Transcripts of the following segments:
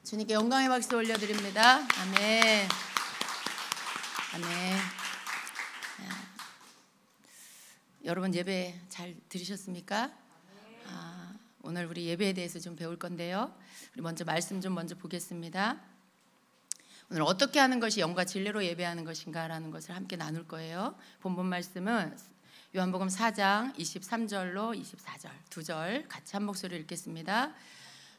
주님께 영광의 박수 올려드립니다. 아멘. 아멘. 여러분 예배 잘 들으셨습니까? 오늘 우리 예배에 대해서 좀 배울 건데요. 우리 먼저 말씀 좀 먼저 보겠습니다. 오늘 어떻게 하는 것이 영과 진리로 예배하는 것인가라는 것을 함께 나눌 거예요. 본문 말씀은 요한복음 4장 23절로 24절 두 절 같이 한 목소리로 읽겠습니다.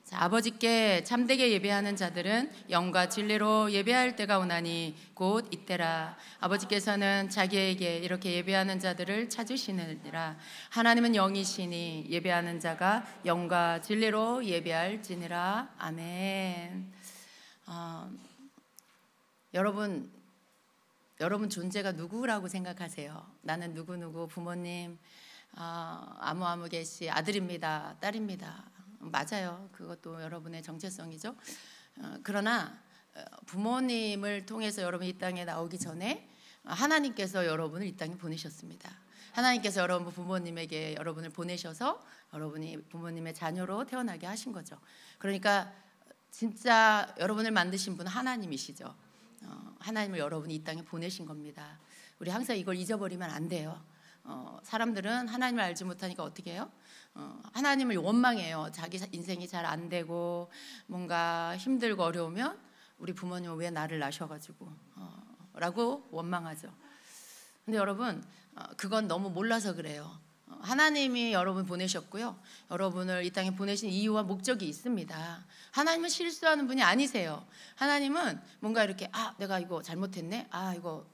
자, 아버지께 참되게 예배하는 자들은 영과 진리로 예배할 때가 오나니 곧 이때라. 아버지께서는 자기에게 이렇게 예배하는 자들을 찾으시느니라. 하나님은 영이시니 예배하는 자가 영과 진리로 예배할지니라. 아멘. 여러분 존재가 누구라고 생각하세요? 나는 누구누구 부모님 아무아무 개씨 아들입니다, 딸입니다. 맞아요. 그것도 여러분의 정체성이죠. 그러나 부모님을 통해서 여러분이 이 땅에 나오기 전에 하나님께서 여러분을 이 땅에 보내셨습니다. 하나님께서 여러분 부모님에게 여러분을 보내셔서 여러분이 부모님의 자녀로 태어나게 하신 거죠. 그러니까 진짜 여러분을 만드신 분은 하나님이시죠. 하나님을 여러분이 이 땅에 보내신 겁니다. 우리 항상 이걸 잊어버리면 안 돼요. 사람들은 하나님을 알지 못하니까 어떻게 해요? 하나님을 원망해요. 자기 인생이 잘 안 되고 뭔가 힘들고 어려우면 우리 부모님은 왜 나를 낳으셔가지고 라고 원망하죠. 근데 여러분 그건 너무 몰라서 그래요. 하나님이 여러분 보내셨고요. 여러분을 이 땅에 보내신 이유와 목적이 있습니다. 하나님은 실수하는 분이 아니세요. 하나님은 뭔가 이렇게 내가 이거 잘못했네, 이거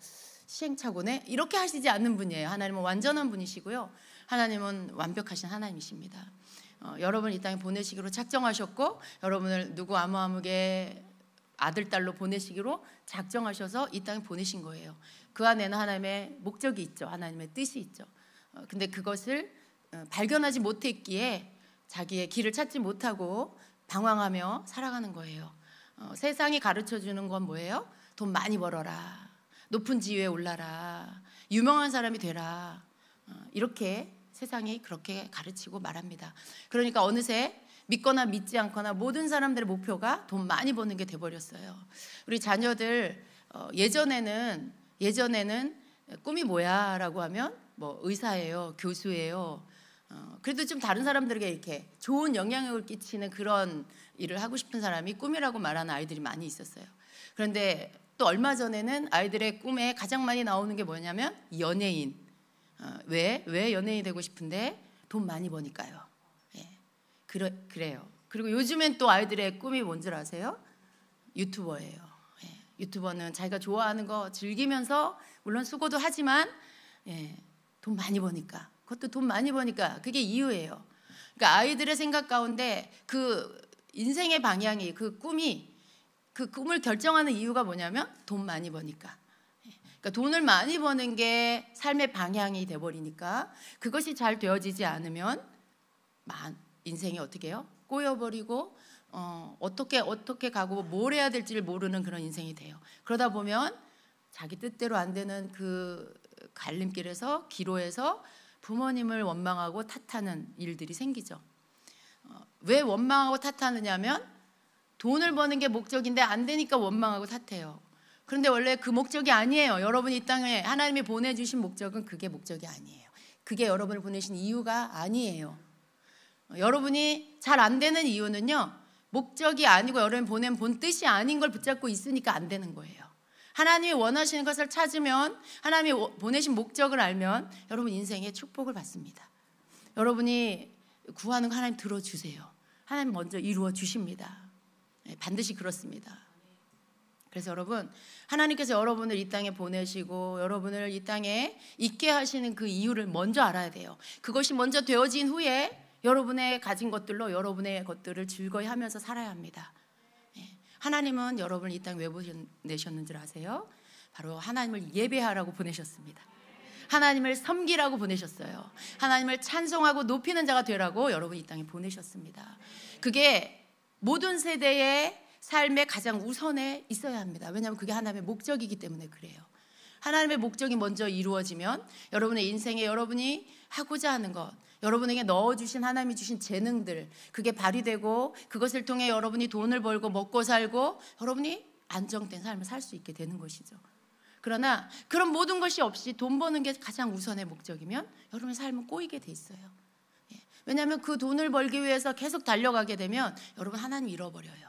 시행착오네 이렇게 하시지 않는 분이에요. 하나님은 완전한 분이시고요. 하나님은 완벽하신 하나님이십니다. 여러분을 이 땅에 보내시기로 작정하셨고 여러분을 누구 아무개 아들, 딸로 보내시기로 작정하셔서 이 땅에 보내신 거예요. 그 안에는 하나님의 목적이 있죠. 하나님의 뜻이 있죠. 근데 그것을 발견하지 못했기에 자기의 길을 찾지 못하고 방황하며 살아가는 거예요. 세상이 가르쳐주는 건 뭐예요? 돈 많이 벌어라, 높은 지위에 올라라, 유명한 사람이 되라, 이렇게 세상이 그렇게 가르치고 말합니다. 그러니까 어느새 믿거나 믿지 않거나 모든 사람들의 목표가 돈 많이 버는 게 돼버렸어요. 우리 자녀들 예전에는 꿈이 뭐야 라고 하면 뭐 의사예요, 교수예요. 그래도 좀 다른 사람들에게 이렇게 좋은 영향력을 끼치는 그런 일을 하고 싶은 사람이 꿈이라고 말하는 아이들이 많이 있었어요. 그런데 또 얼마 전에는 아이들의 꿈에 가장 많이 나오는 게 뭐냐면 연예인. 왜 연예인이 되고 싶은데? 돈 많이 버니까요. 그래요. 그리고 요즘엔 또 아이들의 꿈이 뭔 줄 아세요? 유튜버예요. 유튜버는 자기가 좋아하는 거 즐기면서 물론 수고도 하지만 돈 많이 버니까, 그것도 돈 많이 버니까 그게 이유예요. 그러니까 아이들의 생각 가운데 그 인생의 방향이 그 꿈을 결정하는 이유가 뭐냐면 돈 많이 버니까. 그러니까 돈을 많이 버는 게 삶의 방향이 돼버리니까 그것이 잘 되어지지 않으면 인생이 어떻게 해요? 꼬여버리고 어떻게 가고 뭘 해야 될지를 모르는 그런 인생이 돼요. 그러다 보면 자기 뜻대로 안 되는 그 갈림길에서 기로에서 부모님을 원망하고 탓하는 일들이 생기죠. 왜 원망하고 탓하느냐면 돈을 버는 게 목적인데 안 되니까 원망하고 탓해요. 그런데 원래 그 목적이 아니에요. 여러분이 이 땅에 하나님이 보내주신 목적은 그게 목적이 아니에요. 그게 여러분을 보내신 이유가 아니에요. 여러분이 잘 안 되는 이유는요, 목적이 아니고 여러분이 보낸 본 뜻이 아닌 걸 붙잡고 있으니까 안 되는 거예요. 하나님이 원하시는 것을 찾으면, 하나님이 보내신 목적을 알면 여러분 인생에 축복을 받습니다. 여러분이 구하는 거 하나님 들어주세요. 하나님 먼저 이루어 주십니다. 반드시 그렇습니다. 그래서 여러분, 하나님께서 여러분을 이 땅에 보내시고 여러분을 이 땅에 있게 하시는 그 이유를 먼저 알아야 돼요. 그것이 먼저 되어진 후에 여러분의 가진 것들로 여러분의 것들을 즐거이 하면서 살아야 합니다. 하나님은 여러분을 이 땅에 왜 보내셨는 줄 아세요? 바로 하나님을 예배하라고 보내셨습니다. 하나님을 섬기라고 보내셨어요. 하나님을 찬송하고 높이는 자가 되라고 여러분 이 땅에 보내셨습니다. 그게 모든 세대의 삶의 가장 우선에 있어야 합니다. 왜냐하면 그게 하나님의 목적이기 때문에 그래요. 하나님의 목적이 먼저 이루어지면 여러분의 인생에 여러분이 하고자 하는 것, 여러분에게 넣어주신 하나님이 주신 재능들, 그게 발휘되고 그것을 통해 여러분이 돈을 벌고 먹고 살고 여러분이 안정된 삶을 살 수 있게 되는 것이죠. 그러나 그런 모든 것이 없이 돈 버는 게 가장 우선의 목적이면 여러분의 삶은 꼬이게 돼 있어요. 왜냐하면 그 돈을 벌기 위해서 계속 달려가게 되면 여러분 하나님 잃어버려요.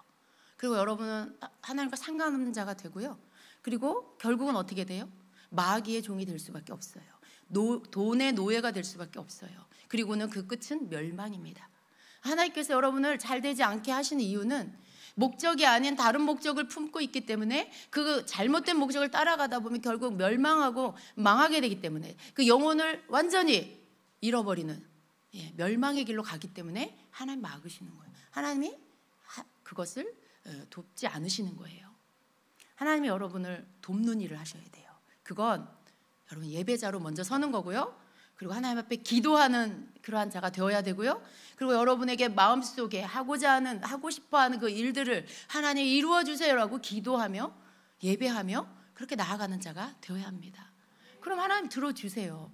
그리고 여러분은 하나님과 상관없는 자가 되고요. 그리고 결국은 어떻게 돼요? 마귀의 종이 될 수밖에 없어요. 돈의 노예가 될 수밖에 없어요. 그리고는 그 끝은 멸망입니다. 하나님께서 여러분을 잘 되지 않게 하시는 이유는 목적이 아닌 다른 목적을 품고 있기 때문에 그 잘못된 목적을 따라가다 보면 결국 멸망하고 망하게 되기 때문에 그 영혼을 완전히 잃어버리는 멸망의 길로 가기 때문에 하나님 막으시는 거예요. 하나님이 그것을 돕지 않으시는 거예요. 하나님이 여러분을 돕는 일을 하셔야 돼요. 그건 여러분 예배자로 먼저 서는 거고요. 그리고 하나님 앞에 기도하는 그러한 자가 되어야 되고요. 그리고 여러분에게 마음속에 하고 싶어하는 그 일들을 하나님 이루어 주세요라고 기도하며 예배하며 그렇게 나아가는 자가 되어야 합니다. 그럼 하나님 들어주세요.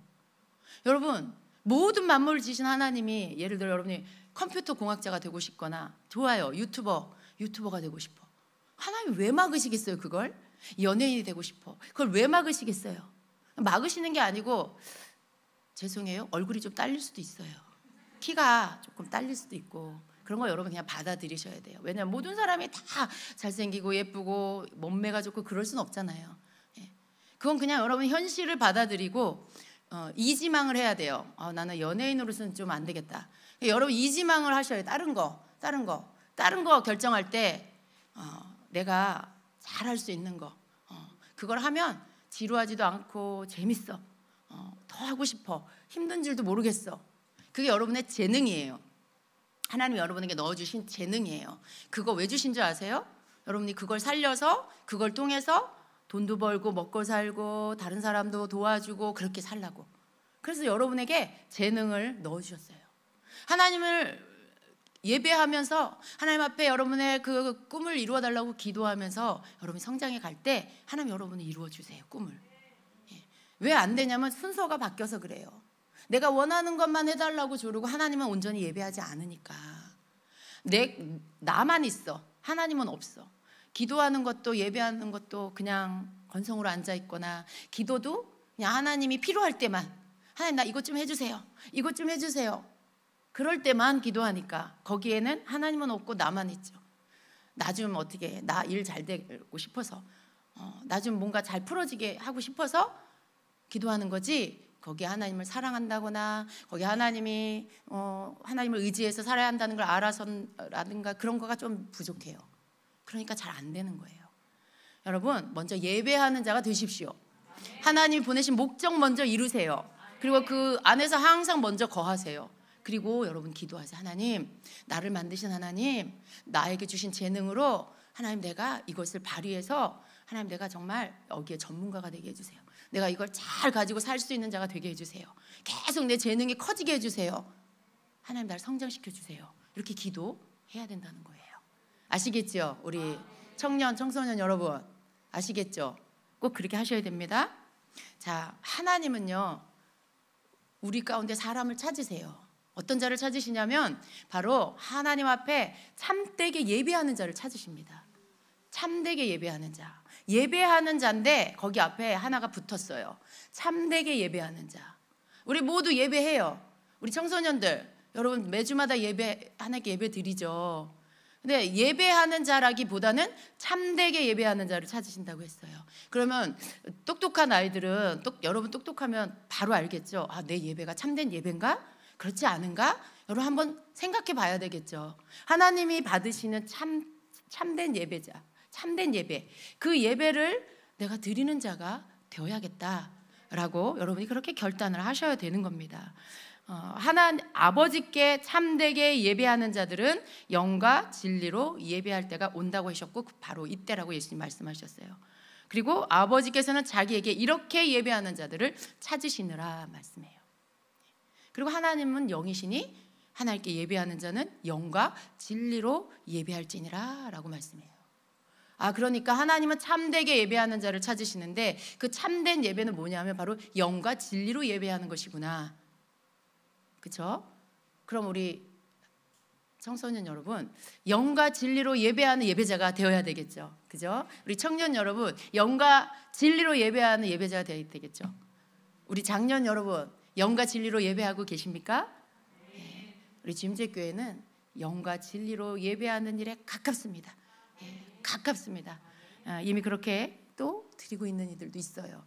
여러분 모든 만물을 지신 하나님이 예를 들어 여러분이 컴퓨터 공학자가 되고 싶거나 좋아요. 유튜버가 되고 싶어. 하나님 왜 막으시겠어요 그걸? 연예인이 되고 싶어. 그걸 왜 막으시겠어요? 막으시는 게 아니고 죄송해요. 얼굴이 좀 딸릴 수도 있어요. 키가 조금 딸릴 수도 있고 그런 거 여러분 그냥 받아들이셔야 돼요. 왜냐하면 모든 사람이 다 잘생기고 예쁘고 몸매가 좋고 그럴 수는 없잖아요. 그건 그냥 여러분 현실을 받아들이고 이지망을 해야 돼요. 나는 연예인으로서는 좀 안 되겠다. 여러분 이지망을 하셔야 돼요. 다른 거 결정할 때 내가 잘할 수 있는 거 그걸 하면 지루하지도 않고 재밌어. 더 하고 싶어. 힘든 줄도 모르겠어. 그게 여러분의 재능이에요. 하나님이 여러분에게 넣어주신 재능이에요. 그거 왜 주신 줄 아세요? 여러분이 그걸 살려서 그걸 통해서 돈도 벌고 먹고 살고 다른 사람도 도와주고 그렇게 살라고. 그래서 여러분에게 재능을 넣어주셨어요. 하나님을 예배하면서 하나님 앞에 여러분의 그 꿈을 이루어달라고 기도하면서 여러분이 성장해 갈 때 하나님 여러분이 이루어주세요. 꿈을. 왜 안 되냐면 순서가 바뀌어서 그래요. 내가 원하는 것만 해달라고 조르고 하나님은 온전히 예배하지 않으니까. 나만 있어. 하나님은 없어. 기도하는 것도 예배하는 것도 그냥 건성으로 앉아있거나 기도도 그냥 하나님이 필요할 때만 하나님 나 이것 좀 해주세요. 이것 좀 해주세요. 그럴 때만 기도하니까 거기에는 하나님은 없고 나만 있죠. 나 좀 어떻게 나 일 잘 되고 싶어서 나 좀 뭔가 잘 풀어지게 하고 싶어서 기도하는 거지 거기에 하나님을 사랑한다거나 거기에 하나님이 하나님을 의지해서 살아야 한다는 걸 알아서라든가 그런 거가 좀 부족해요. 그러니까 잘 안 되는 거예요. 여러분 먼저 예배하는 자가 되십시오. 하나님이 보내신 목적 먼저 이루세요. 그리고 그 안에서 항상 먼저 거하세요. 그리고 여러분 기도하세요. 하나님 나를 만드신 하나님 나에게 주신 재능으로 하나님 내가 이것을 발휘해서 하나님 내가 정말 여기에 전문가가 되게 해주세요. 내가 이걸 잘 가지고 살 수 있는 자가 되게 해주세요. 계속 내 재능이 커지게 해주세요. 하나님 나를 성장시켜 주세요. 이렇게 기도해야 된다는 거예요. 아시겠죠? 우리 청소년 여러분 아시겠죠? 꼭 그렇게 하셔야 됩니다. 자, 하나님은요 우리 가운데 사람을 찾으세요. 어떤 자를 찾으시냐면 바로 하나님 앞에 참되게 예배하는 자를 찾으십니다. 참되게 예배하는 자. 예배하는 자인데 거기 앞에 하나가 붙었어요. 참되게 예배하는 자. 우리 모두 예배해요. 우리 청소년들 여러분 매주마다 하나님께 예배 드리죠. 근데 예배하는 자라기보다는 참되게 예배하는 자를 찾으신다고 했어요. 그러면 똑똑한 아이들은 여러분 똑똑하면 바로 알겠죠. 내 예배가 참된 예배인가? 그렇지 않은가? 여러분 한번 생각해 봐야 되겠죠. 하나님이 받으시는 참된 예배자, 참된 예배, 그 예배를 내가 드리는 자가 되어야겠다라고 여러분이 그렇게 결단을 하셔야 되는 겁니다. 아버지께 참되게 예배하는 자들은 영과 진리로 예배할 때가 온다고 하셨고 바로 이때라고 예수님 말씀하셨어요. 그리고 아버지께서는 자기에게 이렇게 예배하는 자들을 찾으시느라 말씀해요. 그리고 하나님은 영이시니 하나님께 예배하는 자는 영과 진리로 예배할지니라 라고 말씀해요. 그러니까 하나님은 참되게 예배하는 자를 찾으시는데 그 참된 예배는 뭐냐면 바로 영과 진리로 예배하는 것이구나. 그렇죠? 그럼 우리 청소년 여러분, 영과 진리로 예배하는 예배자가 되어야 되겠죠. 그죠? 우리 청년 여러분, 영과 진리로 예배하는 예배자가 되어야 되겠죠. 우리 장년 여러분, 영과 진리로 예배하고 계십니까? 네. 우리 지임제교회는 영과 진리로 예배하는 일에 가깝습니다. 가깝습니다. 이미 그렇게 또 드리고 있는 이들도 있어요.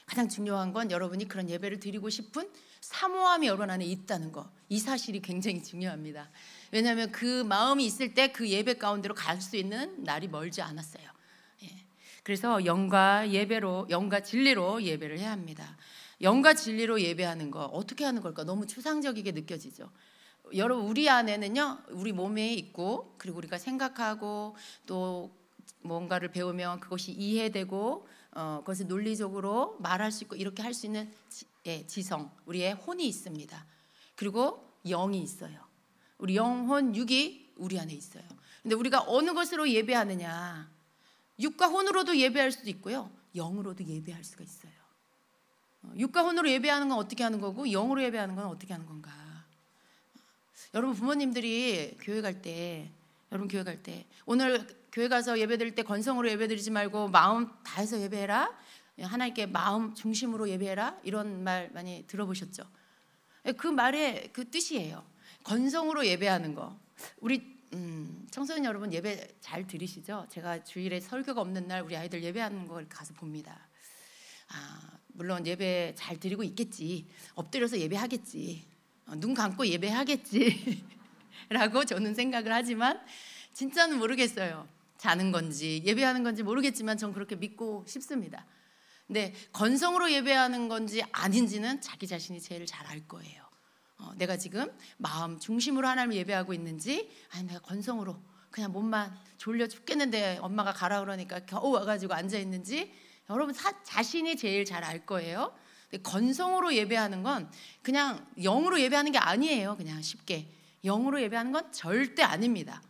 가장 중요한 건 여러분이 그런 예배를 드리고 싶은 사모함이 여러분 안에 있다는 거, 이 사실이 굉장히 중요합니다. 왜냐하면 그 마음이 있을 때 그 예배 가운데로 갈 수 있는 날이 멀지 않았어요. 그래서 영과 진리로 예배를 해야 합니다. 영과 진리로 예배하는 거 어떻게 하는 걸까? 너무 추상적이게 느껴지죠. 여러분, 우리 안에는요, 우리 몸에 있고, 그리고 우리가 생각하고 또 뭔가를 배우면 그것이 이해되고 그것을 논리적으로 말할 수 있고 이렇게 할 수 있는 지성, 우리의 혼이 있습니다. 그리고 영이 있어요. 우리 영혼, 육이 우리 안에 있어요. 근데 우리가 어느 것으로 예배하느냐, 육과 혼으로도 예배할 수도 있고요, 영으로도 예배할 수가 있어요. 육과 혼으로 예배하는 건 어떻게 하는 거고 영으로 예배하는 건 어떻게 하는 건가? 여러분, 부모님들이 교회 갈 때 오늘 교회 가서 예배드릴 때 건성으로 예배드리지 말고 마음 다해서 예배해라, 하나님께 마음 중심으로 예배해라, 이런 말 많이 들어보셨죠? 그 말의 그 뜻이에요. 건성으로 예배하는 거. 우리 청소년 여러분, 예배 잘 들으시죠? 제가 주일에 설교가 없는 날 우리 아이들 예배하는 걸 가서 봅니다. 물론 예배 잘 드리고 있겠지, 엎드려서 예배하겠지, 눈 감고 예배하겠지 라고 저는 생각을 하지만 진짜는 모르겠어요. 자는 건지 예배하는 건지 모르겠지만 전 그렇게 믿고 싶습니다. 근데 건성으로 예배하는 건지 아닌지는 자기 자신이 제일 잘 알 거예요. 내가 지금 마음 중심으로 하나님을 예배하고 있는지, 아니 내가 건성으로 그냥 몸만 졸려 죽겠는데 엄마가 가라 그러니까 겨우 와가지고 앉아있는지, 여러분 자신이 제일 잘 알 거예요. 근데 건성으로 예배하는 건 그냥 영으로 예배하는 게 아니에요. 그냥 쉽게 영으로 예배하는 건 절대 아닙니다.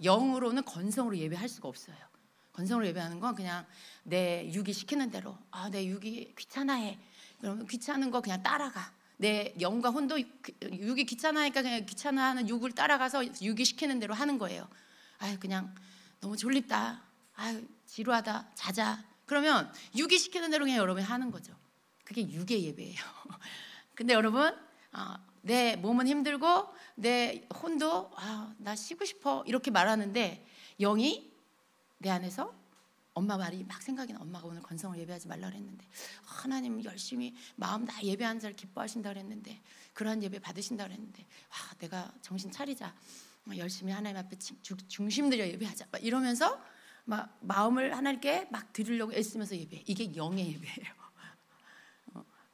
영으로는 건성으로 예배할 수가 없어요. 건성으로 예배하는 건 그냥 내 육이 시키는 대로, 내 육이 귀찮아해, 그러면 귀찮은 거 그냥 따라가. 내 영과 혼도 육이 귀찮아하니까 그냥 귀찮아하는 육을 따라가서 육이 시키는 대로 하는 거예요. 그냥 너무 졸립다, 지루하다, 자자. 그러면 육이 시키는 대로 그냥 여러분이 하는 거죠. 그게 육의 예배예요. 근데 여러분, 내 몸은 힘들고 내 혼도 나 쉬고 싶어 이렇게 말하는데, 영이 내 안에서 엄마 말이 막 생각이 나. 엄마가 오늘 건성을 예배하지 말라 그랬는데, 하나님 열심히 마음 다 예배하는 자를 기뻐하신다 그랬는데, 그러한 예배 받으신다 그랬는데, 내가 정신 차리자, 열심히 하나님 앞에 중심 들여 예배하자, 막 이러면서 막 마음을 하나님께 막 드리려고 애쓰면서 예배해. 이게 영의 예배예요.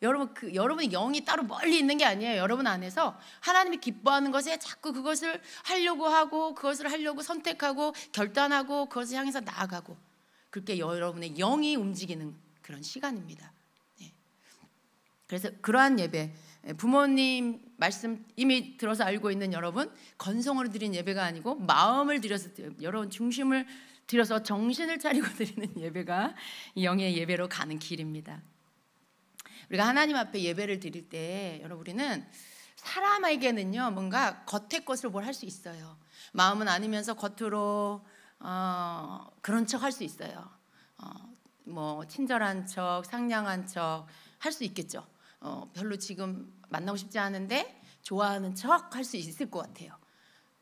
여러분, 여러분의 영이 따로 멀리 있는 게 아니에요. 여러분 안에서 하나님이 기뻐하는 것에 자꾸 그것을 하려고 하고, 그것을 하려고 선택하고 결단하고, 그것을 향해서 나아가고, 그렇게 여러분의 영이 움직이는 그런 시간입니다. 그래서 그러한 예배, 부모님 말씀 이미 들어서 알고 있는 여러분, 건성으로 드린 예배가 아니고 마음을 들여서, 여러분 중심을 들여서 정신을 차리고 드리는 예배가 영의 예배로 가는 길입니다. 우리가 하나님 앞에 예배를 드릴 때, 여러분, 우리는 사람에게는요 뭔가 겉의 것으로 뭘 할 수 있어요. 마음은 아니면서 겉으로 그런 척 할 수 있어요. 뭐 친절한 척, 상냥한 척 할 수 있겠죠. 별로 지금 만나고 싶지 않은데 좋아하는 척 할 수 있을 것 같아요.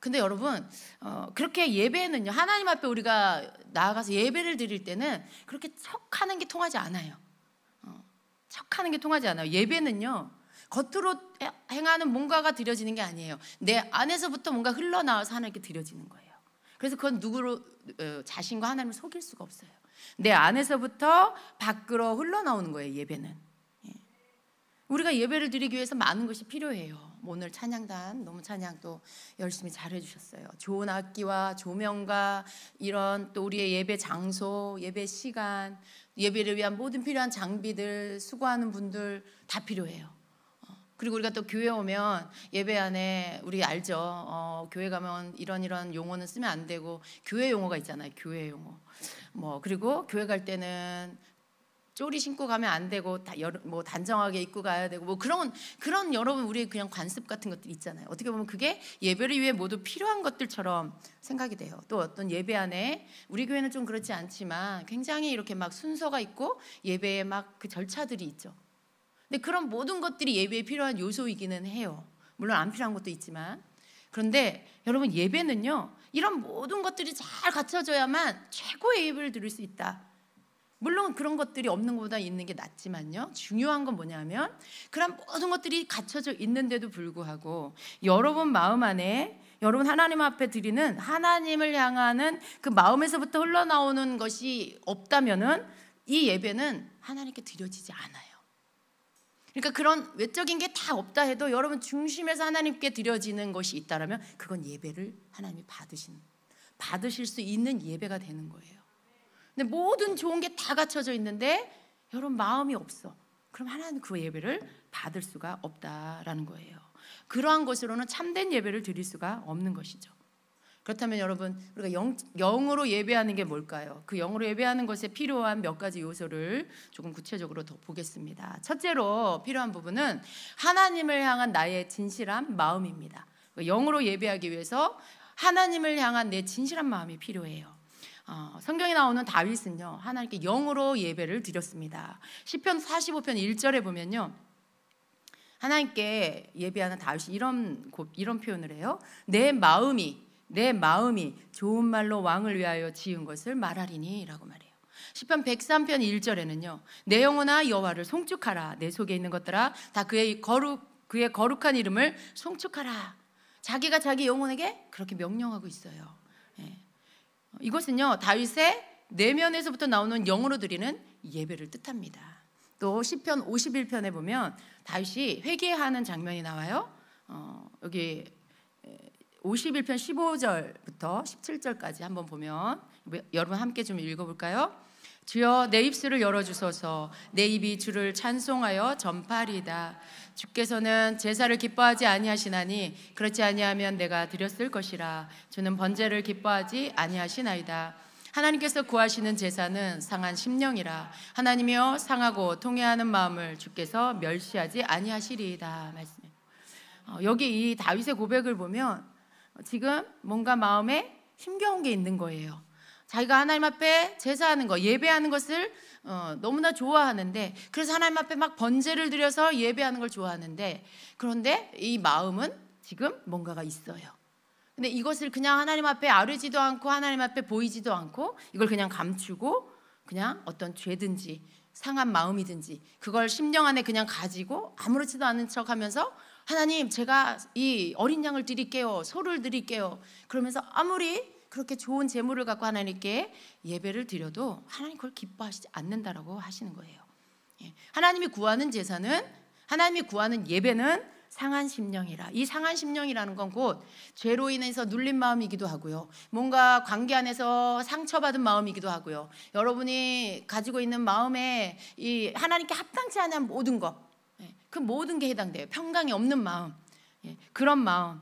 근데 여러분, 그렇게 예배는요, 하나님 앞에 우리가 나아가서 예배를 드릴 때는 그렇게 척하는 게 통하지 않아요. 척하는 게 통하지 않아요. 예배는요, 겉으로 행하는 뭔가가 드려지는 게 아니에요. 내 안에서부터 뭔가 흘러나와서 하나님께 드려지는 거예요. 그래서 그건 누구로 자신과 하나님을 속일 수가 없어요. 내 안에서부터 밖으로 흘러나오는 거예요. 예배는. 우리가 예배를 드리기 위해서 많은 것이 필요해요. 오늘 찬양단 너무 찬양도 열심히 잘해 주셨어요. 좋은 악기와 조명과 이런 또 우리의 예배 장소, 예배 시간, 예배를 위한 모든 필요한 장비들, 수고하는 분들 다 필요해요. 그리고 우리가 또 교회 오면 예배 안에 우리 알죠? 교회 가면 이런 용어는 쓰면 안 되고 교회 용어가 있잖아요. 교회 용어. 그리고 교회 갈 때는 쪼리 신고 가면 안 되고 단정하게 입고 가야 되고 그런 여러분 우리의 그냥 관습 같은 것들 있잖아요. 어떻게 보면 그게 예배를 위해 모두 필요한 것들처럼 생각이 돼요. 또 어떤 예배 안에 우리 교회는 좀 그렇지 않지만 굉장히 이렇게 막 순서가 있고 예배에 막 그 절차들이 있죠. 근데 그런 모든 것들이 예배에 필요한 요소이기는 해요. 물론 안 필요한 것도 있지만. 그런데 여러분 예배는요, 이런 모든 것들이 잘 갖춰져야만 최고의 예배를 드릴 수 있다. 물론 그런 것들이 없는 것보다 있는 게 낫지만요, 중요한 건 뭐냐면 그런 모든 것들이 갖춰져 있는데도 불구하고 여러분 마음 안에 여러분 하나님 앞에 드리는 하나님을 향하는 그 마음에서부터 흘러나오는 것이 없다면은 이 예배는 하나님께 드려지지 않아요. 그러니까 그런 외적인 게 다 없다 해도 여러분 중심에서 하나님께 드려지는 것이 있다라면 그건 예배를 하나님이 받으실 수 있는 예배가 되는 거예요. 근데 모든 좋은 게 다 갖춰져 있는데 여러분 마음이 없어. 그럼 하나님 그 예배를 받을 수가 없다라는 거예요. 그러한 것으로는 참된 예배를 드릴 수가 없는 것이죠. 그렇다면 여러분 우리가 영으로 예배하는 게 뭘까요? 그 영으로 예배하는 것에 필요한 몇 가지 요소를 조금 구체적으로 더 보겠습니다. 첫째로 필요한 부분은 하나님을 향한 나의 진실한 마음입니다. 영으로 예배하기 위해서 하나님을 향한 내 진실한 마음이 필요해요. 성경에 나오는 다윗은요, 하나님께 영으로 예배를 드렸습니다. 시편 45편 1절에 보면요, 하나님께 예배하는 다윗이 이런 표현을 해요. 내 마음이 좋은 말로 왕을 위하여 지은 것을 말하리니 라고 말해요. 시편 103편 1절에는요, 내 영혼아 여호와를 송축하라. 내 속에 있는 것들아 다 그의 거룩한 이름을 송축하라. 자기가 자기 영혼에게 그렇게 명령하고 있어요. 예. 이것은요, 다윗의 내면에서부터 나오는 영으로 드리는 예배를 뜻합니다. 또 시편 51편에 보면 다윗이 회개하는 장면이 나와요. 여기 51편 15절부터 17절까지 한번 보면 여러분 함께 좀 읽어볼까요? 주여 내 입술을 열어주소서. 내 입이 주를 찬송하여 전파리이다. 주께서는 제사를 기뻐하지 아니하시나니 그렇지 아니하면 내가 드렸을 것이라. 주는 번제를 기뻐하지 아니하시나이다. 하나님께서 구하시는 제사는 상한 심령이라. 하나님이여 상하고 통회하는 마음을 주께서 멸시하지 아니하시리이다. 말씀해요. 여기 이 다윗의 고백을 보면 지금 뭔가 마음에 힘겨운 게 있는 거예요. 자기가 하나님 앞에 제사하는 거, 예배하는 것을 너무나 좋아하는데, 그래서 하나님 앞에 막 번제를 드려서 예배하는 걸 좋아하는데, 그런데 이 마음은 지금 뭔가가 있어요. 근데 이것을 그냥 하나님 앞에 아뢰지도 않고 하나님 앞에 보이지도 않고 이걸 그냥 감추고 그냥 어떤 죄든지 상한 마음이든지 그걸 심령 안에 그냥 가지고 아무렇지도 않은 척하면서 하나님 제가 이 어린 양을 드릴게요, 소를 드릴게요, 그러면서 아무리 그렇게 좋은 제물을 갖고 하나님께 예배를 드려도 하나님 그걸 기뻐하시지 않는다라고 하시는 거예요. 하나님이 구하는 제사는, 하나님이 구하는 예배는 상한 심령이라. 이 상한 심령이라는 건 곧 죄로 인해서 눌린 마음이기도 하고요, 뭔가 관계 안에서 상처받은 마음이기도 하고요, 여러분이 가지고 있는 마음에 이 하나님께 합당치 않은 모든 것, 그 모든 게 해당돼요. 평강이 없는 마음, 그런 마음.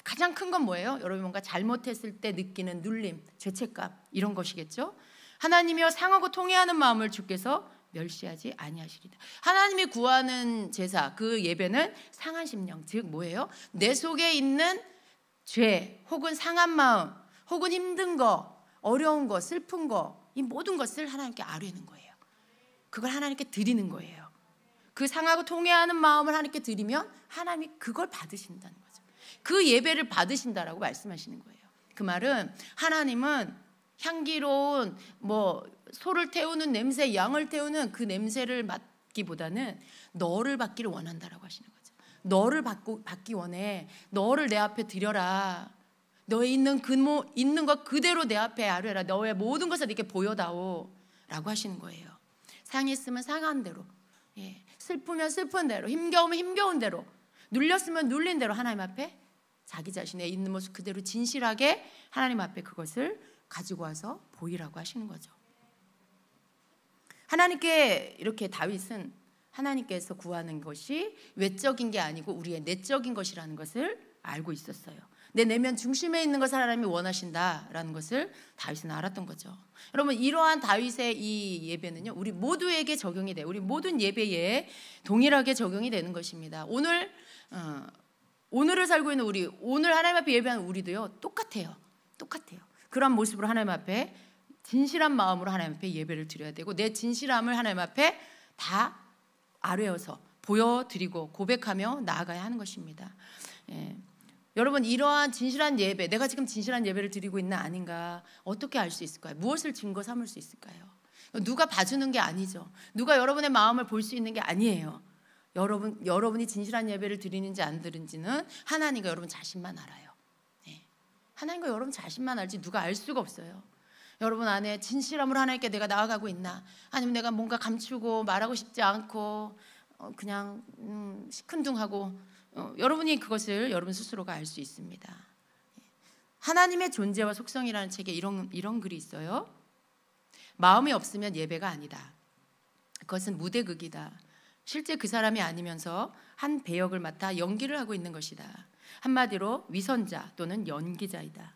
가장 큰 건 뭐예요? 여러분 뭔가 잘못했을 때 느끼는 눌림, 죄책감, 이런 것이겠죠. 하나님이여 상하고 통회하는 마음을 주께서 멸시하지 아니하시리다. 하나님이 구하는 제사, 그 예배는 상한 심령, 즉 뭐예요? 내 속에 있는 죄 혹은 상한 마음 혹은 힘든 거, 어려운 거, 슬픈 거, 이 모든 것을 하나님께 아뢰는 거예요. 그걸 하나님께 드리는 거예요. 그 상하고 통회하는 마음을 하나님께 드리면 하나님이 그걸 받으신다는 거죠. 그 예배를 받으신다라고 말씀하시는 거예요. 그 말은 하나님은 향기로운 소를 태우는 냄새, 양을 태우는 그 냄새를 맡기보다는 너를 받기를 원한다라고 하시는 거죠. 너를 받기 원해. 너를 내 앞에 드려라. 너의 있는 것 그대로 내 앞에 아뢰라. 너의 모든 것을 이렇게 보여다오 라고 하시는 거예요. 상했으면 상한 대로, 슬프면 슬픈 대로, 힘겨우면 힘겨운 대로, 눌렸으면 눌린 대로 하나님 앞에 자기 자신의 있는 모습 그대로 진실하게 하나님 앞에 그것을 가지고 와서 보이라고 하시는 거죠. 하나님께 이렇게 다윗은 하나님께서 구하는 것이 외적인 게 아니고 우리의 내적인 것이라는 것을 알고 있었어요. 내 내면 중심에 있는 것을 하나님이 원하신다라는 것을 다윗은 알았던 거죠. 여러분, 이러한 다윗의 이 예배는요, 우리 모두에게 적용이 돼요. 우리 모든 예배에 동일하게 적용이 되는 것입니다. 오늘을 살고 있는 우리, 오늘 하나님 앞에 예배하는 우리도요, 똑같아요. 그런 모습으로 하나님 앞에 진실한 마음으로 하나님 앞에 예배를 드려야 되고, 내 진실함을 하나님 앞에 다 아뢰어서 보여드리고 고백하며 나아가야 하는 것입니다. 여러분, 이러한 진실한 예배, 내가 지금 진실한 예배를 드리고 있나 아닌가 어떻게 알 수 있을까요? 무엇을 증거 삼을 수 있을까요? 누가 봐주는 게 아니죠. 누가 여러분의 마음을 볼 수 있는 게 아니에요. 여러분이 진실한 예배를 드리는지 안 드리는지는 하나님과 여러분 자신만 알아요. 하나님과 여러분 자신만 알지 누가 알 수가 없어요. 여러분 안에 진실함으로 하나님께 내가 나아가고 있나, 아니면 내가 뭔가 감추고 말하고 싶지 않고 그냥 시큰둥하고, 여러분이 그것을 여러분 스스로가 알 수 있습니다. 하나님의 존재와 속성이라는 책에 이런 글이 있어요. 마음이 없으면 예배가 아니다. 그것은 무대극이다. 실제 그 사람이 아니면서 한 배역을 맡아 연기를 하고 있는 것이다. 한마디로 위선자 또는 연기자이다.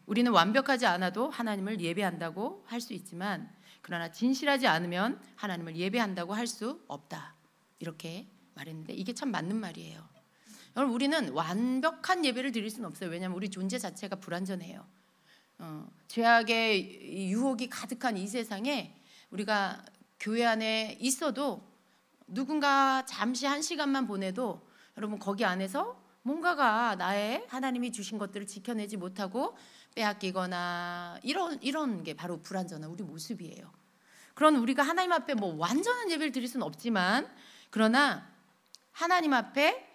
우리는 완벽하지 않아도 하나님을 예배한다고 할 수 있지만, 그러나 진실하지 않으면 하나님을 예배한다고 할 수 없다. 이렇게 말했는데 이게 참 맞는 말이에요. 여러분, 우리는 완벽한 예배를 드릴 수는 없어요. 왜냐하면 우리 존재 자체가 불완전해요. 죄악의 유혹이 가득한 이 세상에 우리가 교회 안에 있어도, 누군가 잠시 한 시간만 보내도 여러분 거기 안에서 뭔가가 나의 하나님이 주신 것들을 지켜내지 못하고 빼앗기거나 이런 게 바로 불완전한 우리 모습이에요. 그런 우리가 하나님 앞에 뭐 완전한 예배를 드릴 수는 없지만, 그러나 하나님 앞에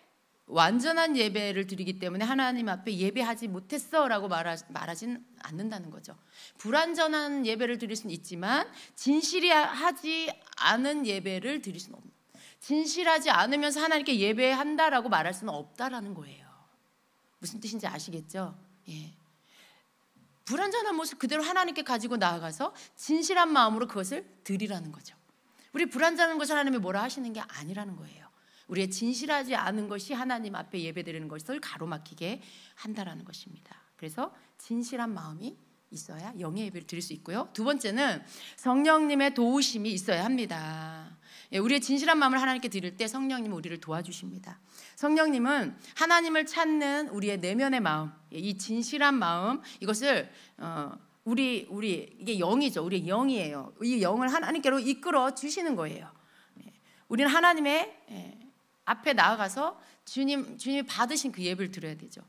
완전한 예배를 드리기 때문에 하나님 앞에 예배하지 못했어라고 말하진 않는다는 거죠. 불완전한 예배를 드릴 수는 있지만 진실이 하지 않은 예배를 드릴 수는 없는, 진실하지 않으면서 하나님께 예배한다라고 말할 수는 없다라는 거예요. 무슨 뜻인지 아시겠죠? 불완전한 모습 그대로 하나님께 가지고 나아가서 진실한 마음으로 그것을 드리라는 거죠. 우리 불완전한 것을 하나님이 뭐라 하시는 게 아니라는 거예요. 우리의 진실하지 않은 것이 하나님 앞에 예배드리는 것을 가로막히게 한다라는 것입니다. 그래서 진실한 마음이 있어야 영의 예배를 드릴 수 있고요. 두 번째는 성령님의 도우심이 있어야 합니다. 우리의 진실한 마음을 하나님께 드릴 때 성령님은 우리를 도와주십니다. 성령님은 하나님을 찾는 우리의 내면의 마음, 이 진실한 마음, 이것을 우리 이게 영이죠. 우리의 영이에요. 이 영을 하나님께로 이끌어 주시는 거예요. 우리는 하나님의 앞에 나아가서 주님이 받으신 그 예배를 드려야 되죠.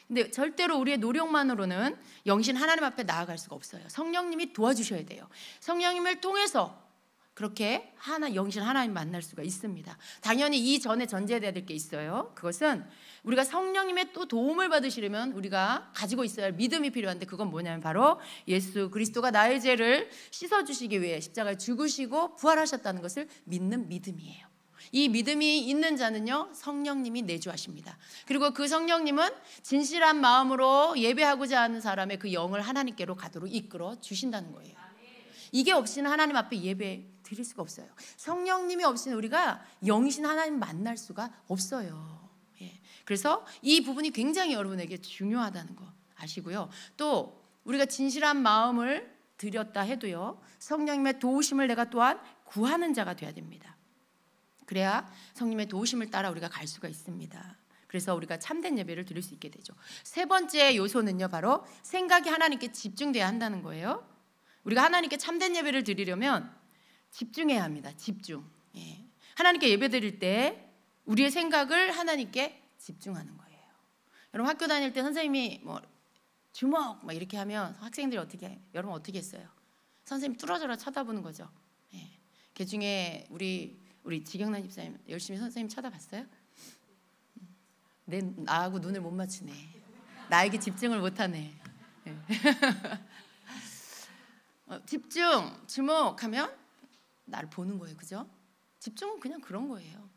근데 절대로 우리의 노력만으로는 영신 하나님 앞에 나아갈 수가 없어요. 성령님이 도와주셔야 돼요. 성령님을 통해서 그렇게 영신 하나님 만날 수가 있습니다. 당연히 이 전에 전제돼야 될 게 있어요. 그것은 우리가 성령님의 또 도움을 받으시려면 우리가 가지고 있어야 할 믿음이 필요한데, 그건 뭐냐면 바로 예수 그리스도가 나의 죄를 씻어주시기 위해 십자가에 죽으시고 부활하셨다는 것을 믿는 믿음이에요. 이 믿음이 있는 자는요, 성령님이 내주하십니다. 그리고 그 성령님은 진실한 마음으로 예배하고자 하는 사람의 그 영을 하나님께로 가도록 이끌어 주신다는 거예요. 이게 없이는 하나님 앞에 예배 드릴 수가 없어요. 성령님이 없이는 우리가 영이신 하나님 만날 수가 없어요. 그래서 이 부분이 굉장히 여러분에게 중요하다는 거 아시고요. 또 우리가 진실한 마음을 드렸다 해도요, 성령님의 도우심을 내가 또한 구하는 자가 돼야 됩니다. 그래야 성령님의 도우심을 따라 우리가 갈 수가 있습니다. 그래서 우리가 참된 예배를 드릴 수 있게 되죠. 세 번째 요소는요, 바로 생각이 하나님께 집중돼야 한다는 거예요. 우리가 하나님께 참된 예배를 드리려면 집중해야 합니다. 집중. 하나님께 예배 드릴 때 우리의 생각을 하나님께 집중하는 거예요. 여러분, 학교 다닐 때 선생님이 뭐 주먹 막 이렇게 하면 학생들이 여러분 어떻게 했어요? 선생님 뚫어져라 쳐다보는 거죠. 그 중에 우리 지경란 집사님 열심히 선생님 쳐다봤어요? 나하고 눈을 못 맞추네. 나에게 집중을 못하네. 집중, 주목하면 나를 보는 거예요. 그죠? 집중은 그냥 그런 거예요.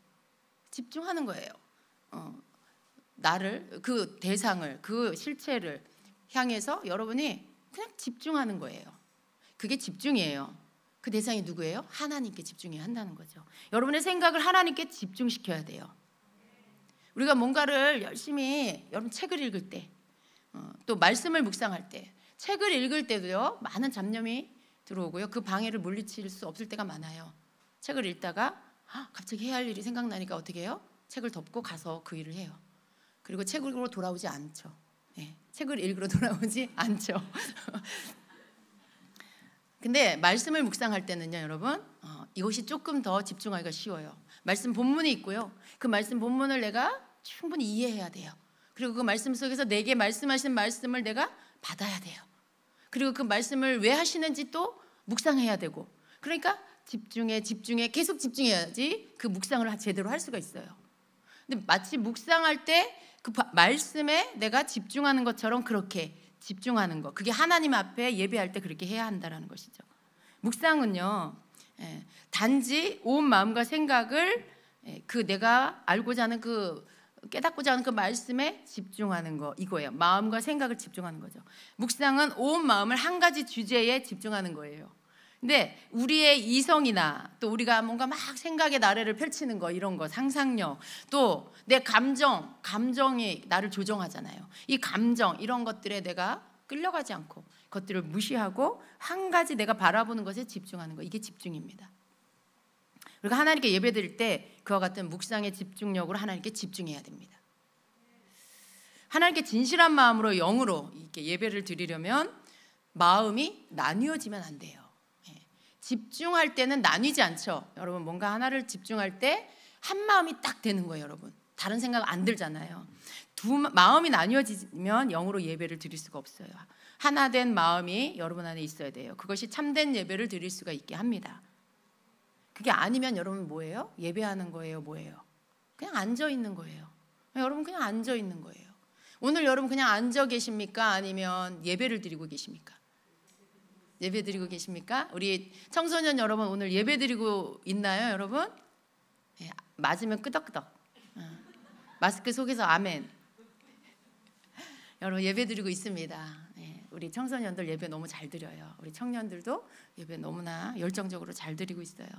집중하는 거예요. 나를, 그 대상을, 그 실체를 향해서 여러분이 그냥 집중하는 거예요. 그게 집중이에요. 그 대상이 누구예요? 하나님께 집중해야 한다는 거죠. 여러분의 생각을 하나님께 집중시켜야 돼요. 우리가 뭔가를 열심히, 여러분 책을 읽을 때, 또 말씀을 묵상할 때, 책을 읽을 때도요, 많은 잡념이 들어오고요, 그 방해를 물리칠 수 없을 때가 많아요. 책을 읽다가 갑자기 해야 할 일이 생각나니까 어떻게 해요? 책을 덮고 가서 그 일을 해요. 그리고 책으로 돌아오지 않죠. 네, 책을 읽으러 돌아오지 않죠. 근데 말씀을 묵상할 때는요, 여러분, 이것이 조금 더 집중하기가 쉬워요. 말씀 본문이 있고요, 그 말씀 본문을 내가 충분히 이해해야 돼요. 그리고 그 말씀 속에서 내게 말씀하신 말씀을 내가 받아야 돼요. 그리고 그 말씀을 왜 하시는지 또 묵상해야 되고, 그러니까 집중해 계속 집중해야지 그 묵상을 제대로 할 수가 있어요. 근데 마치 묵상할 때 그 말씀에 내가 집중하는 것처럼 그렇게 집중하는 거, 그게 하나님 앞에 예배할 때 그렇게 해야 한다는 것이죠. 묵상은요, 단지 온 마음과 생각을 그 내가 알고자 하는 그 깨닫고자 하는 그 말씀에 집중하는 거, 이거예요. 마음과 생각을 집중하는 거죠. 묵상은 온 마음을 한 가지 주제에 집중하는 거예요. 근데 우리의 이성이나 또 우리가 뭔가 막 생각의 나래를 펼치는 거, 이런 거, 상상력, 또 내 감정이 나를 조종하잖아요. 이 감정, 이런 것들에 내가 끌려가지 않고 그것들을 무시하고 한 가지 내가 바라보는 것에 집중하는 거, 이게 집중입니다. 그리고 하나님께 예배드릴 때 그와 같은 묵상의 집중력으로 하나님께 집중해야 됩니다. 하나님께 진실한 마음으로, 영으로 이렇게 예배를 드리려면 마음이 나뉘어지면 안 돼요. 집중할 때는 나뉘지 않죠. 여러분, 뭔가 하나를 집중할 때 한 마음이 딱 되는 거예요. 여러분, 다른 생각 안 들잖아요. 마음이 나뉘어지면 영으로 예배를 드릴 수가 없어요. 하나 된 마음이 여러분 안에 있어야 돼요. 그것이 참된 예배를 드릴 수가 있게 합니다. 그게 아니면 여러분 뭐예요? 예배하는 거예요? 뭐예요? 그냥 앉아 있는 거예요. 여러분, 그냥 앉아 있는 거예요. 오늘 여러분 그냥 앉아 계십니까? 아니면 예배를 드리고 계십니까? 예배 드리고 계십니까? 우리 청소년 여러분, 오늘 예배 드리고 있나요, 여러분? 네, 맞으면 끄덕끄덕. 마스크 속에서 아멘. 여러분, 예배 드리고 있습니다. 네, 우리 청소년들 예배 너무 잘 드려요. 우리 청년들도 예배 너무나 열정적으로 잘 드리고 있어요.